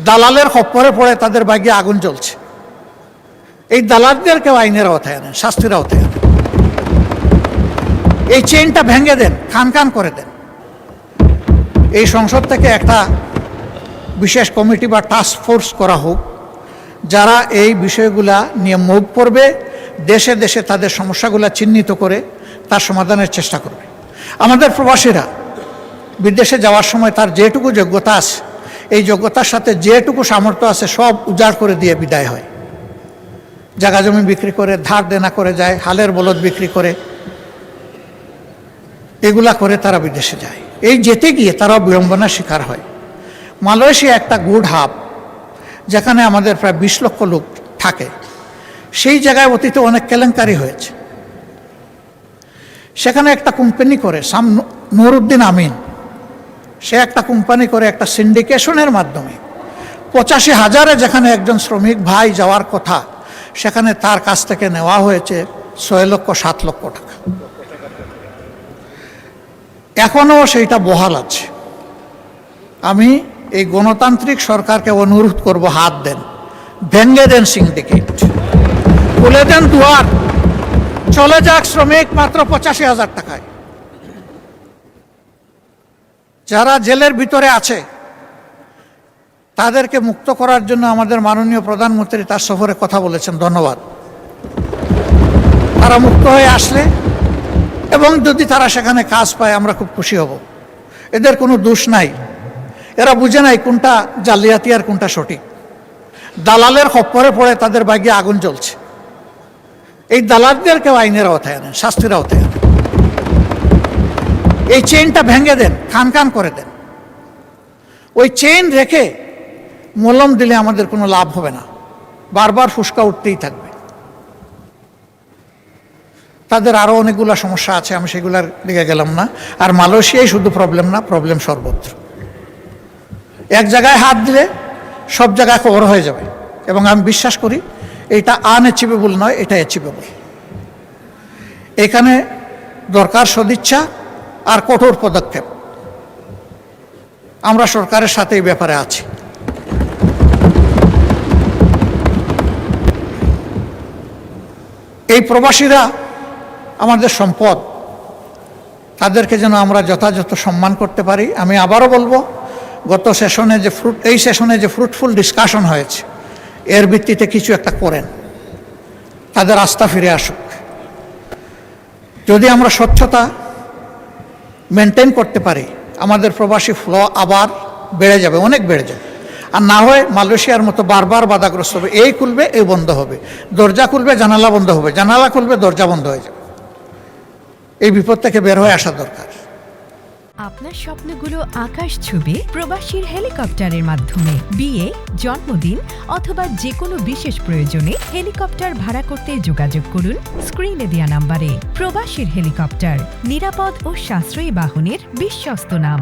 দালালের খপ্পরে পড়ে তাদের ভাগ্যে আগুন জ্বলছে। এই দালালদেরকেও আইনের আওতায় আনেন, শাস্তির আওতায় আনেন। এই চেইনটা ভেঙে দেন, খান খান করে দেন। এই সংসদ থেকে একটা বিশেষ কমিটি বা টাস্ক ফোর্স করা হোক, যারা এই বিষয়গুলা নিয়ে মুভ করবে, দেশে দেশে তাদের সমস্যাগুলো চিহ্নিত করে তার সমাধানের চেষ্টা করবে। আমাদের প্রবাসীরা বিদেশে যাওয়ার সময় তার যেটুকু যোগ্যতা আছে, এই যোগ্যতার সাথে যেটুকু সামর্থ্য আছে সব উজাড় করে দিয়ে বিদায় হয়। জায়গা জমি বিক্রি করে, ধার দেনা করে যায়, হালের বলদ বিক্রি করে, এগুলা করে তারা বিদেশে যায়। এই যেতে গিয়ে তারাও বিড়ম্বনার শিকার হয়। মালয়েশিয়া একটা গুড হাব, যেখানে আমাদের প্রায় 20 লক্ষ লোক থাকে। সেই জায়গায় অতীতে অনেক কেলেঙ্কারি হয়েছে। সেখানে একটা কোম্পানি করে নুরুদ্দিন আমিন, সে একটা কোম্পানি করে একটা সিন্ডিকেশনের মাধ্যমে 85,000-এ যেখানে একজন শ্রমিক ভাই যাওয়ার কথা, সেখানে তার কাছ থেকে নেওয়া হয়েছে 6 লক্ষ 7 লক্ষ টাকা। এখনও সেইটা বহাল আছে। আমি এই গণতান্ত্রিক সরকারকে অনুরোধ করব, হাত দেন, ভেঙে দেন সিন্ডিকেট, খুলে দেন দুয়ার, চলে যাক শ্রমিক মাত্র 85,000 টাকায়। যারা জেলের ভিতরে আছে তাদেরকে মুক্ত করার জন্য আমাদের মাননীয় প্রধানমন্ত্রী তার সফরে কথা বলেছেন, ধন্যবাদ। তারা মুক্ত হয়ে আসলে এবং যদি তারা সেখানে কাজ পায়, আমরা খুব খুশি হব। এদের কোনো দোষ নাই, এরা বুঝে নাই কোনটা জালিয়াতি আর কোনটা সঠিক। দালালের খপ্পরে পড়ে তাদের ভাগ্যে আগুন জ্বলছে। এই দালালদেরকেও আইনের আওতায় আনেন, শাস্তির আওতায় আনেন। এই চেইনটা ভেঙে দেন, খান খান করে দেন। ওই চেইন রেখে মলম দিলে আমাদের কোনো লাভ হবে না, বারবার ফুসকা উঠতেই থাকবে। তাদের আরও অনেকগুলো সমস্যা আছে, আমি সেগুলার দিকে গেলাম না। আর মালয়েশিয়ায় শুধু প্রবলেম না, প্রবলেম সর্বত্র। এক জায়গায় হাত দিলে সব জায়গায় কভার হয়ে যাবে, এবং আমি বিশ্বাস করি এটা আনঅ্যাচিভেবল নয়, এটা অ্যাচিভেবল। এখানে দরকার সদিচ্ছা আর কঠোর পদক্ষেপ। আমরা সরকারের সাথে এই ব্যাপারে আছি। এই প্রবাসীরা আমাদের সম্পদ, তাদেরকে যেন আমরা যথাযথ সম্মান করতে পারি। আমি আবারও বলবো, গত সেশনে যে এই সেশনে যে ফ্রুটফুল ডিসকাশন হয়েছে, এর ভিত্তিতে কিছু একটা করেন, তাদের আস্থা ফিরে আসুক। যদি আমরা স্বচ্ছতা মেনটেন করতে পারি, আমাদের প্রবাসী ফ্লো আবার বেড়ে যাবে, অনেক বেড়ে যাবে। আর না হয় মালয়েশিয়ার মতো বারবার বাধাগ্রস্ত হবে। এই খুলবে, এই বন্ধ হবে, দরজা খুলবে, জানালা বন্ধ হবে, জানালা খুলবে, দরজা বন্ধ হয়ে যাবে। এই বিপদ থেকে বের হয়ে আসা দরকার। আপনার স্বপ্নগুলো আকাশ ছুবে প্রবাসীর হেলিকপ্টারের মাধ্যমে। বিয়ে, জন্মদিন অথবা যে কোনো বিশেষ প্রয়োজনে হেলিকপ্টার ভাড়া করতে যোগাযোগ করুন স্ক্রিনে দেয়া নাম্বারে। প্রবাসীর হেলিকপ্টার, নিরাপদ ও সাশ্রয়ী বাহনের বিশ্বস্ত নাম।